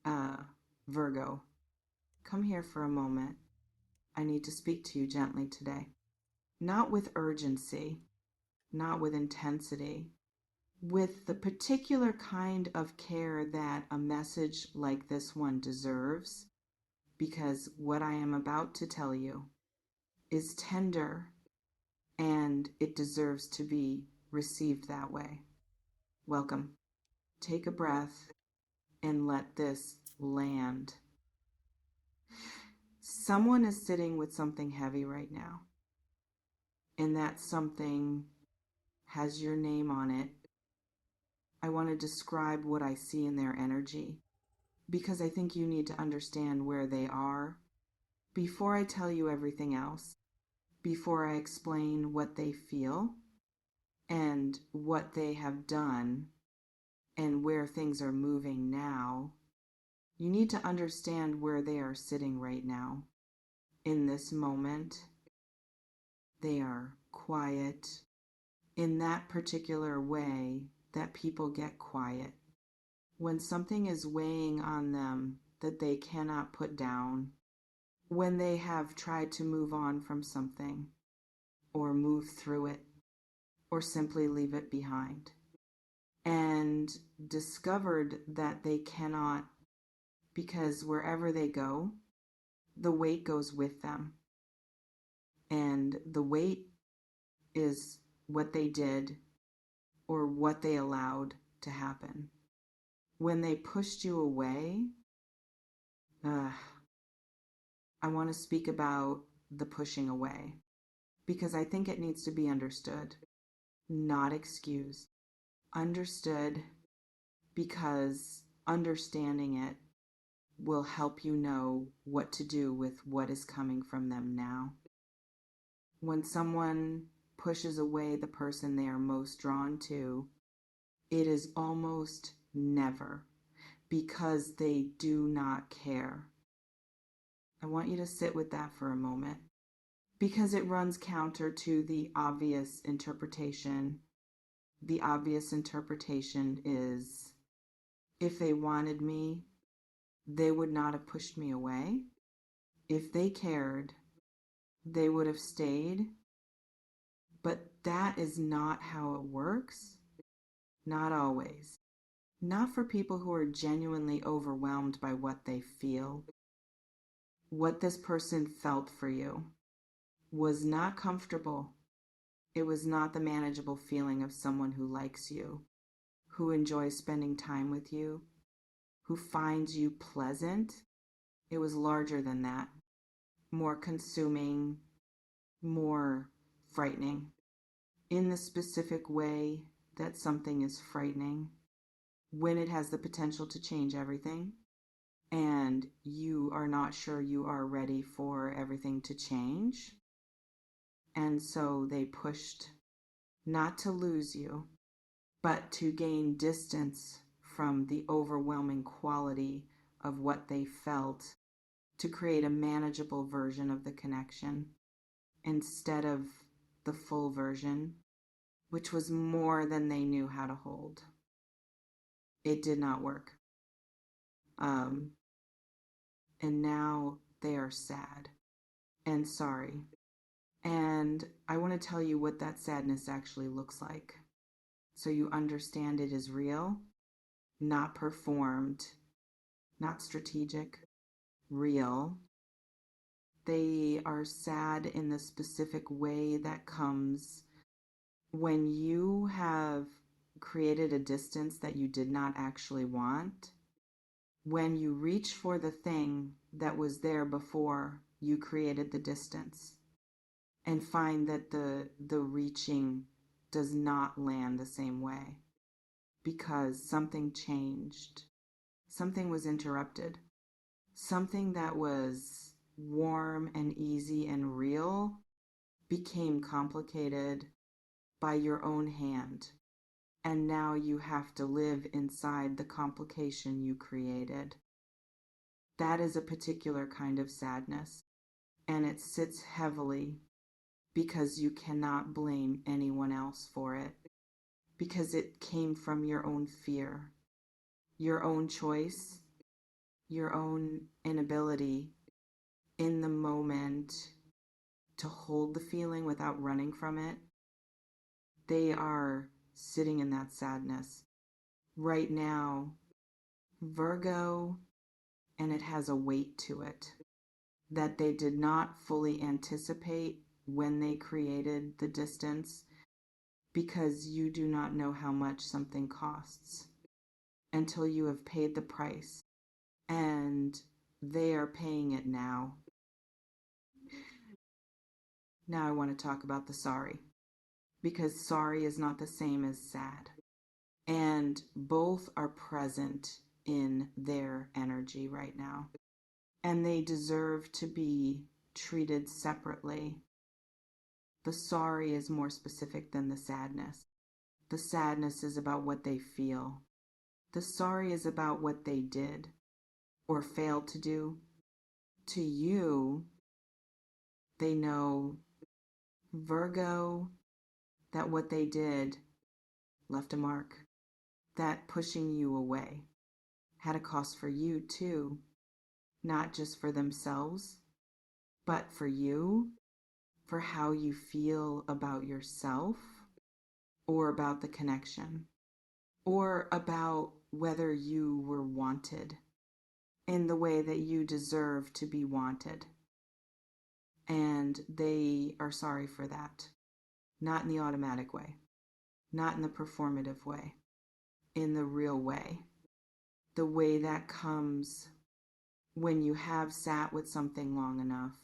Uh, Virgo, come here for a moment. I need to speak to you gently today. Not with urgency, not with intensity, with the particular kind of care that a message like this one deserves, because what I am about to tell you is tender and it deserves to be received that way. Welcome. Take a breath and let this land. Someone is sitting with something heavy right now, and that something has your name on it. I want to describe what I see in their energy because I think you need to understand where they are before I tell you everything else, before I explain what they feel and what they have done and where things are moving now. You need to understand where they are sitting right now. In this moment, they are quiet in that particular way that people get quiet. When something is weighing on them that they cannot put down, when they have tried to move on from something, or move through it, or simply leave it behind, and discovered that they cannot, because wherever they go, the weight goes with them. And the weight is what they did or what they allowed to happen. When they pushed you away, I want to speak about the pushing away because I think it needs to be understood, not excused. Understood because understanding it will help you know what to do with what is coming from them now. When someone pushes away the person they are most drawn to, it is almost never because they do not care. I want you to sit with that for a moment because it runs counter to the obvious interpretation. The obvious interpretation is if they wanted me, they would not have pushed me away. If they cared, they would have stayed. But that is not how it works. Not always. Not for people who are genuinely overwhelmed by what they feel. What this person felt for you was not comfortable. It was not the manageable feeling of someone who likes you, who enjoys spending time with you, who finds you pleasant. It was larger than that, more consuming, more frightening. In the specific way that something is frightening, when it has the potential to change everything, and you are not sure you are ready for everything to change. And so they pushed not to lose you, but to gain distance from the overwhelming quality of what they felt to create a manageable version of the connection instead of the full version, which was more than they knew how to hold. It did not work. And now they are sad and sorry. And I want to tell you what that sadness actually looks like so you understand it is real, not performed, not strategic, real. They are sad in the specific way that comes when you have created a distance that you did not actually want. When you reach for the thing that was there before you created the distance and find that the reaching does not land the same way because something changed, something was interrupted, something that was warm and easy and real became complicated by your own hand. And now you have to live inside the complication you created. That is a particular kind of sadness, and it sits heavily because you cannot blame anyone else for it, because it came from your own fear, your own choice, your own inability in the moment to hold the feeling without running from it. They are sitting in that sadness right now, Virgo, and it has a weight to it that they did not fully anticipate when they created the distance, because you do not know how much something costs until you have paid the price, and they are paying it now. Now I want to talk about the sorry, because sorry is not the same as sad, and both are present in their energy right now, and they deserve to be treated separately. The sorry is more specific than the sadness. The sadness is about what they feel. The sorry is about what they did or failed to do. To you, they know, Virgo, that what they did left a mark, that pushing you away had a cost for you too, not just for themselves, but for you, for how you feel about yourself, or about the connection, or about whether you were wanted in the way that you deserve to be wanted. And they are sorry for that. Not in the automatic way, not in the performative way, in the real way. The way that comes when you have sat with something long enough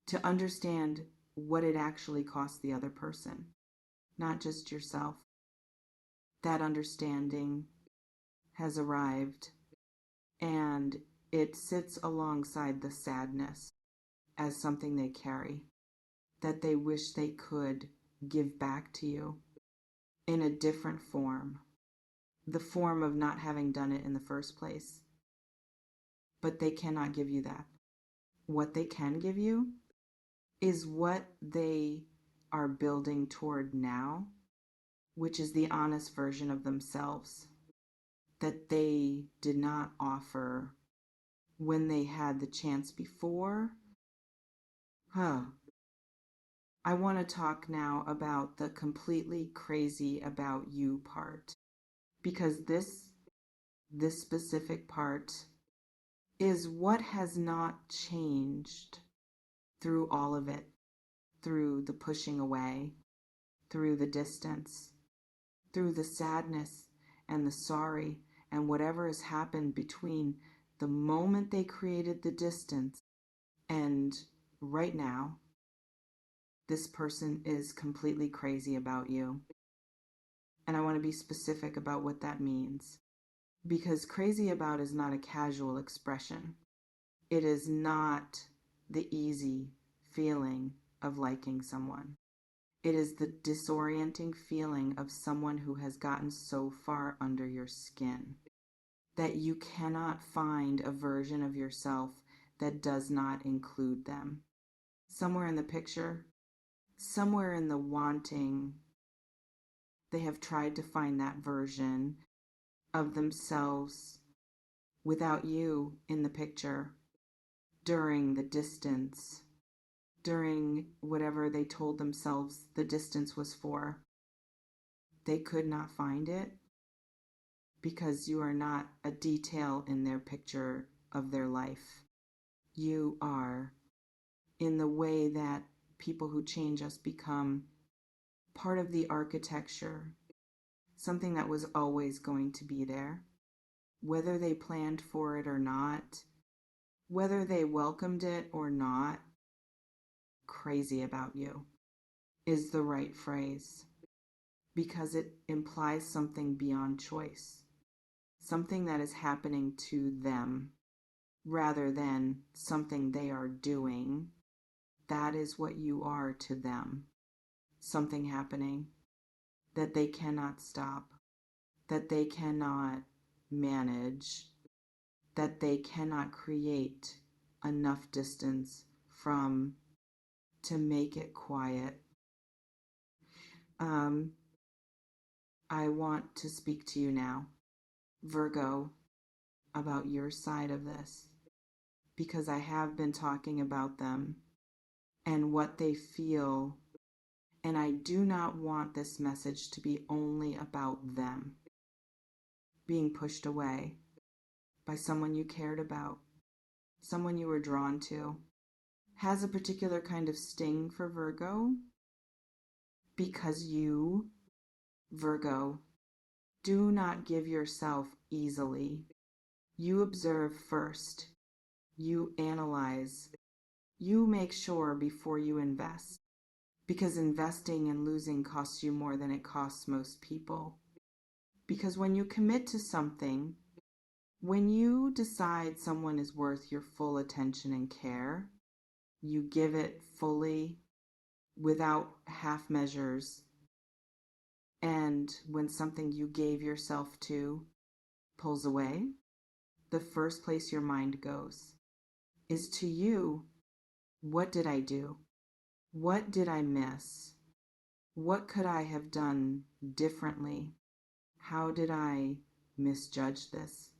to understand what it actually costs the other person, not just yourself. That understanding has arrived, and it sits alongside the sadness as something they carry, that they wish they could give back to you in a different form, the form of not having done it in the first place. But they cannot give you that. What they can give you is what they are building toward now, which is the honest version of themselves that they did not offer when they had the chance before. I want to talk now about the completely crazy about you part, because this specific part is what has not changed through all of it, through the pushing away, through the distance, through the sadness and the sorry, and whatever has happened between the moment they created the distance and right now. This person is completely crazy about you. And I want to be specific about what that means. Because crazy about is not a casual expression. It is not the easy feeling of liking someone. It is the disorienting feeling of someone who has gotten so far under your skin that you cannot find a version of yourself that does not include them. Somewhere in the picture, somewhere in the wanting, they have tried to find that version of themselves without you in the picture during the distance, during whatever they told themselves the distance was for. They could not find it because you are not a detail in their picture of their life. You are, in the way that people who change us become, part of the architecture, something that was always going to be there, whether they planned for it or not, whether they welcomed it or not. Crazy about you is the right phrase, because it implies something beyond choice, something that is happening to them rather than something they are doing. That is what you are to them. Something happening that they cannot stop, that they cannot manage, that they cannot create enough distance from to make it quiet. I want to speak to you now, Virgo, about your side of this, because I have been talking about them and what they feel, and I do not want this message to be only about them being pushed away by someone you cared about, someone you were drawn to. Has a particular kind of sting for Virgo because you, Virgo, do not give yourself easily. You observe first. You analyze. You make sure before you invest. Because investing and losing costs you more than it costs most people. Because when you commit to something, when you decide someone is worth your full attention and care, you give it fully without half measures. And when something you gave yourself to pulls away, the first place your mind goes is to you. What did I do? What did I miss? What could I have done differently? How did I misjudge this?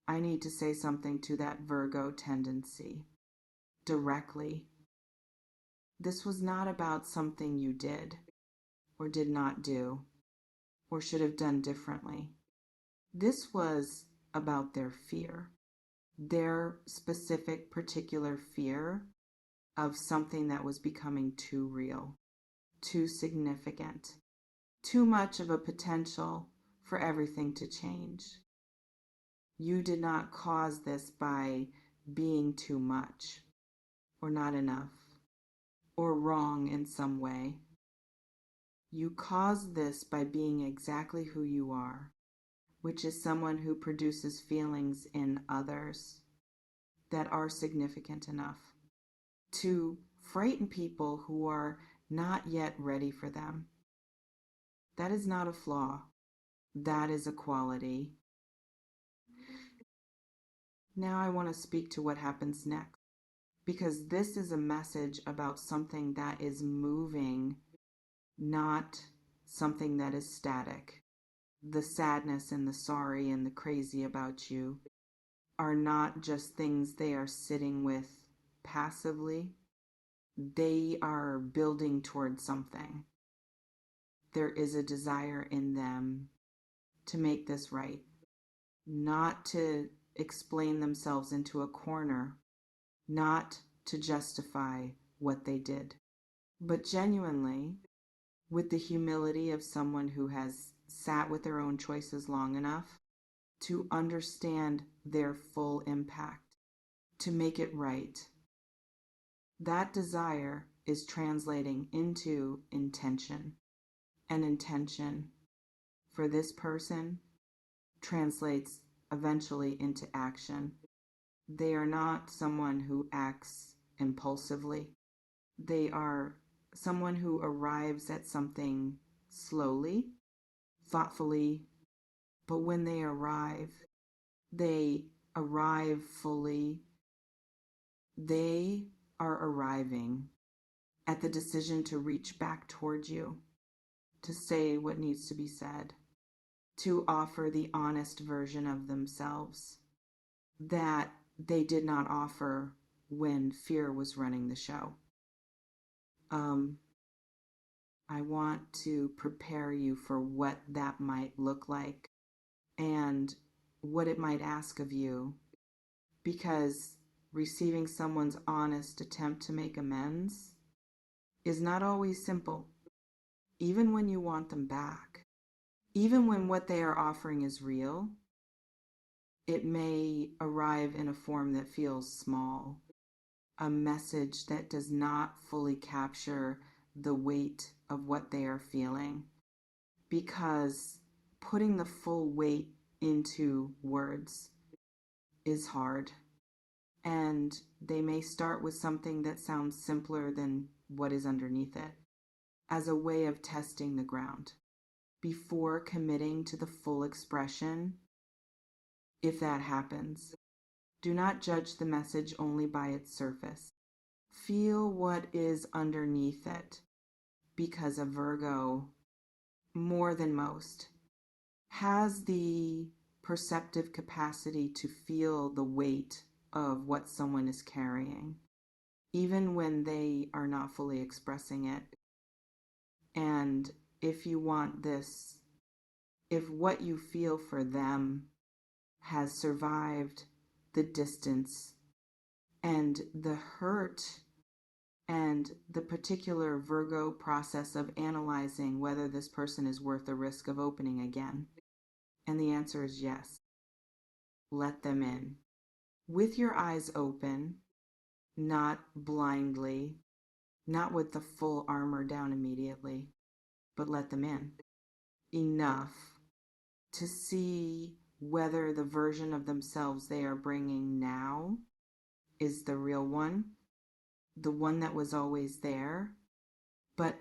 I need to say something to that Virgo tendency directly. This was not about something you did or did not do or should have done differently. This was about their fear, their specific particular fear of something that was becoming too real, too significant, too much of a potential for everything to change. You did not cause this by being too much or not enough or wrong in some way. You caused this by being exactly who you are, which is someone who produces feelings in others that are significant enough to frighten people who are not yet ready for them. That is not a flaw. That is a quality. Now I want to speak to what happens next, because this is a message about something that is moving, not something that is static. The sadness and the sorry and the crazy about you are not just things they are sitting with passively. They are building towards something. There is a desire in them to make this right, not to explain themselves into a corner, not to justify what they did, but genuinely, with the humility of someone who has sat with their own choices long enough to understand their full impact, to make it right. That desire is translating into intention, and intention for this person translates eventually into action. They are not someone who acts impulsively. They are someone who arrives at something slowly, thoughtfully, but when they arrive fully. They are arriving at the decision to reach back towards you, to say what needs to be said, to offer the honest version of themselves that they did not offer when fear was running the show. I want to prepare you for what that might look like and what it might ask of you, because receiving someone's honest attempt to make amends is not always simple, even when you want them back. Even when what they are offering is real, it may arrive in a form that feels small, a message that does not fully capture the weight of what they are feeling, because putting the full weight into words is hard. And they may start with something that sounds simpler than what is underneath it, as a way of testing the ground before committing to the full expression. If that happens, do not judge the message only by its surface. Feel what is underneath it, because a Virgo, more than most, has the perceptive capacity to feel the weight of what someone is carrying, even when they are not fully expressing it. And if you want this, if what you feel for them has survived the distance and the hurt and the particular Virgo process of analyzing whether this person is worth the risk of opening again. And the answer is yes. Let them in. With your eyes open, not blindly, not with the full armor down immediately, but let them in. Enough to see whether the version of themselves they are bringing now is the real one, the one that was always there, but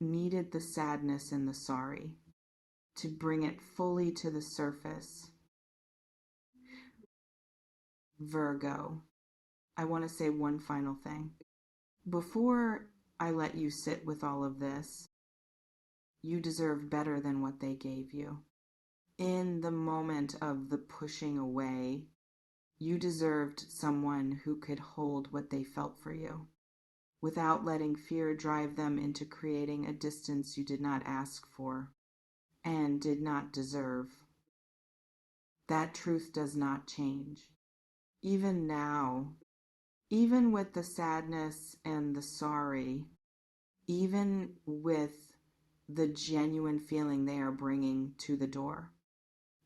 needed the sadness and the sorry to bring it fully to the surface. Virgo, I want to say one final thing. Before I let you sit with all of this, you deserve better than what they gave you. In the moment of the pushing away, you deserved someone who could hold what they felt for you, without letting fear drive them into creating a distance you did not ask for and did not deserve. That truth does not change. Even now, even with the sadness and the sorry, even with the genuine feeling they are bringing to the door,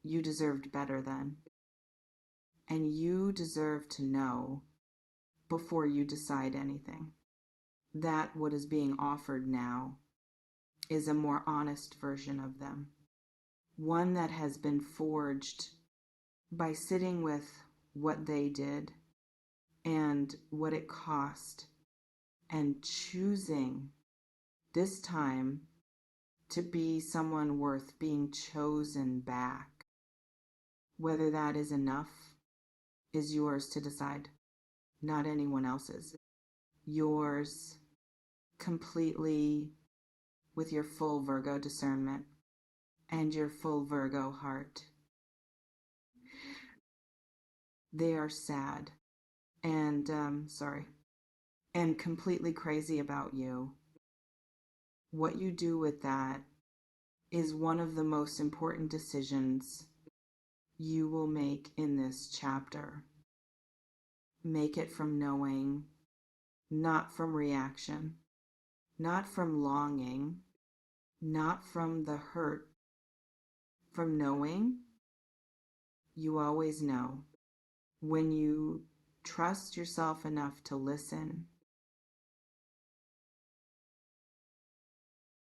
you deserved better then. And you deserve to know before you decide anything that what is being offered now is a more honest version of them, one that has been forged by sitting with what they did and what it cost, and choosing this time to be someone worth being chosen back. Whether that is enough is yours to decide, not anyone else's. Yours completely, with your full Virgo discernment and your full Virgo heart. They are sad and and completely crazy about you. What you do with that is one of the most important decisions you will make in this chapter. Make it from knowing, not from reaction, not from longing, not from the hurt, from knowing. You always know when you trust yourself enough to listen